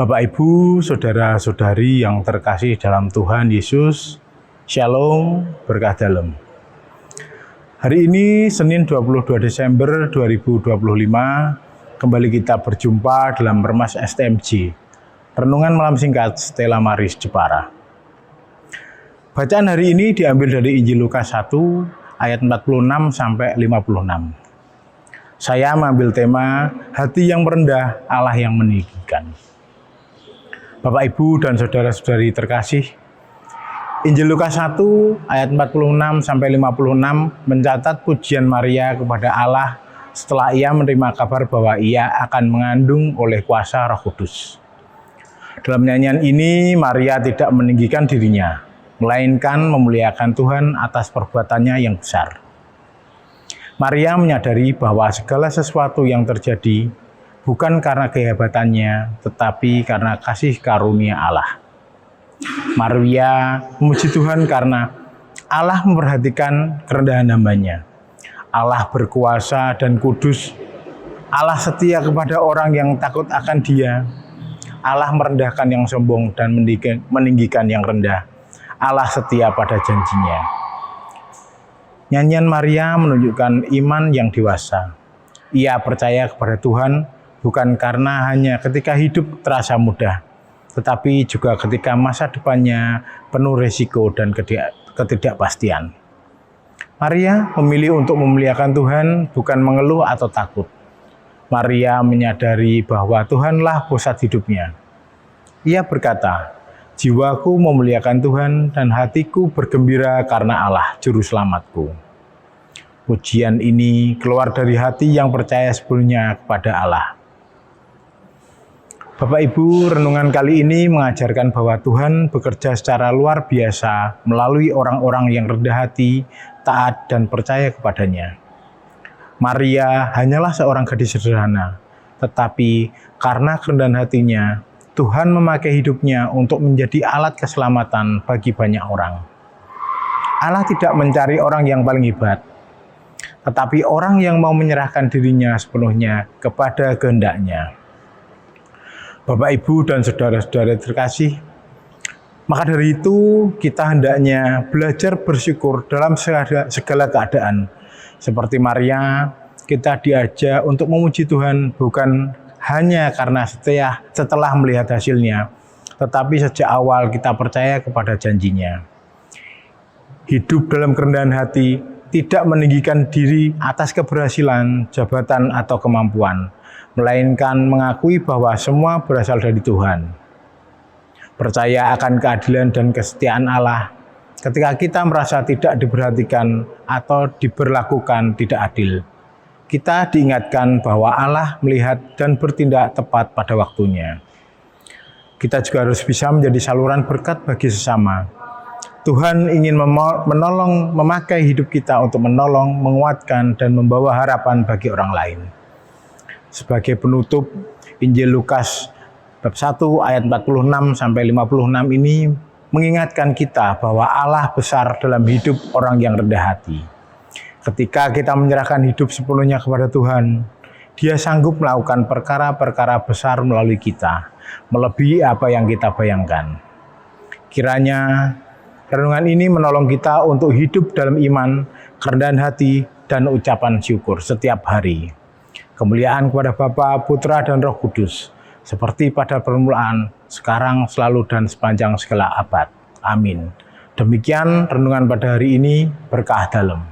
Bapak, Ibu, saudara-saudari yang terkasih dalam Tuhan Yesus, Shalom, berkah dalam. Hari ini Senin 22 Desember 2025, kembali kita berjumpa dalam Remas STMJ, Renungan Malam Singkat Stella Maris Jepara. Bacaan hari ini diambil dari Injil Lukas 1 ayat 46 sampai 56. Saya mengambil tema hati yang merendah, Allah yang meninggikan. Bapak, Ibu, dan saudara-saudari terkasih, Injil Lukas 1 ayat 46 sampai 56 mencatat pujian Maria kepada Allah setelah ia menerima kabar bahwa ia akan mengandung oleh kuasa Roh Kudus. Dalam nyanyian ini, Maria tidak meninggikan dirinya, melainkan memuliakan Tuhan atas perbuatannya yang besar. Maria menyadari bahwa segala sesuatu yang terjadi bukan karena kehebatannya, tetapi karena kasih karunia Allah. Maria memuji Tuhan karena Allah memperhatikan kerendahan hamba-Nya. Allah berkuasa dan kudus. Allah setia kepada orang yang takut akan Dia. Allah merendahkan yang sombong dan meninggikan yang rendah. Allah setia pada janjinya. Nyanyian Maria menunjukkan iman yang dewasa. Ia percaya kepada Tuhan bukan karena hanya ketika hidup terasa mudah, tetapi juga ketika masa depannya penuh risiko dan ketidakpastian. Maria memilih untuk memuliakan Tuhan, bukan mengeluh atau takut. Maria menyadari bahwa Tuhanlah pusat hidupnya. Ia berkata, "Jiwaku memuliakan Tuhan dan hatiku bergembira karena Allah, Juru Selamatku." Pujian ini keluar dari hati yang percaya sepenuhnya kepada Allah. Bapak, Ibu, renungan kali ini mengajarkan bahwa Tuhan bekerja secara luar biasa melalui orang-orang yang rendah hati, taat, dan percaya kepadanya. Maria hanyalah seorang gadis sederhana, tetapi karena kerendahan hatinya, Tuhan memakai hidupnya untuk menjadi alat keselamatan bagi banyak orang. Allah tidak mencari orang yang paling hebat, tetapi orang yang mau menyerahkan dirinya sepenuhnya kepada kehendak-Nya. Bapak, Ibu, dan saudara-saudara terkasih, maka dari itu kita hendaknya belajar bersyukur dalam segala keadaan. Seperti Maria, kita diajak untuk memuji Tuhan bukan hanya karena setelah melihat hasilnya, tetapi sejak awal kita percaya kepada janjinya. Hidup dalam kerendahan hati, tidak meninggikan diri atas keberhasilan, jabatan, atau kemampuan, melainkan mengakui bahwa semua berasal dari Tuhan. Percaya akan keadilan dan kesetiaan Allah ketika kita merasa tidak diperhatikan atau diberlakukan tidak adil. Kita diingatkan bahwa Allah melihat dan bertindak tepat pada waktunya. Kita juga harus bisa menjadi saluran berkat bagi sesama. Tuhan ingin memakai hidup kita untuk menolong, menguatkan, dan membawa harapan bagi orang lain. Sebagai penutup, Injil Lukas bab 1 ayat 46 sampai 56 ini mengingatkan kita bahwa Allah besar dalam hidup orang yang rendah hati. Ketika kita menyerahkan hidup sepenuhnya kepada Tuhan, Dia sanggup melakukan perkara-perkara besar melalui kita, melebihi apa yang kita bayangkan. Kiranya renungan ini menolong kita untuk hidup dalam iman, kerendahan hati, dan ucapan syukur setiap hari. Kemuliaan kepada Bapa, Putra, dan Roh Kudus, seperti pada permulaan, sekarang, selalu, dan sepanjang segala abad. Amin. Demikian renungan pada hari ini, berkah dalam.